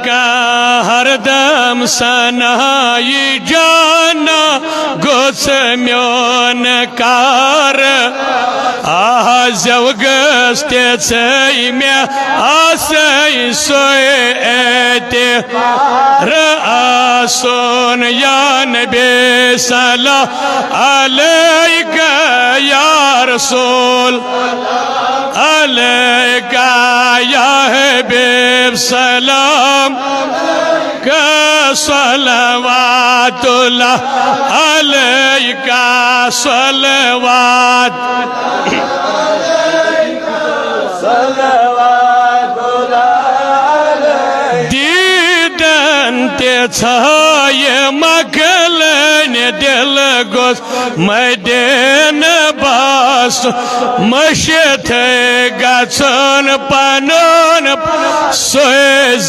का हरदम सनाई जाना गोस म्योन कार जवगस में आसई सोए रसून यान बेसला अलैका या रसूल अलैका या हबीब सलाम का सलवातुल्लाह अलैका सलवात दीदन ते छाये मकलन दिल गोस मदन बास मशथ गछन पनन सोए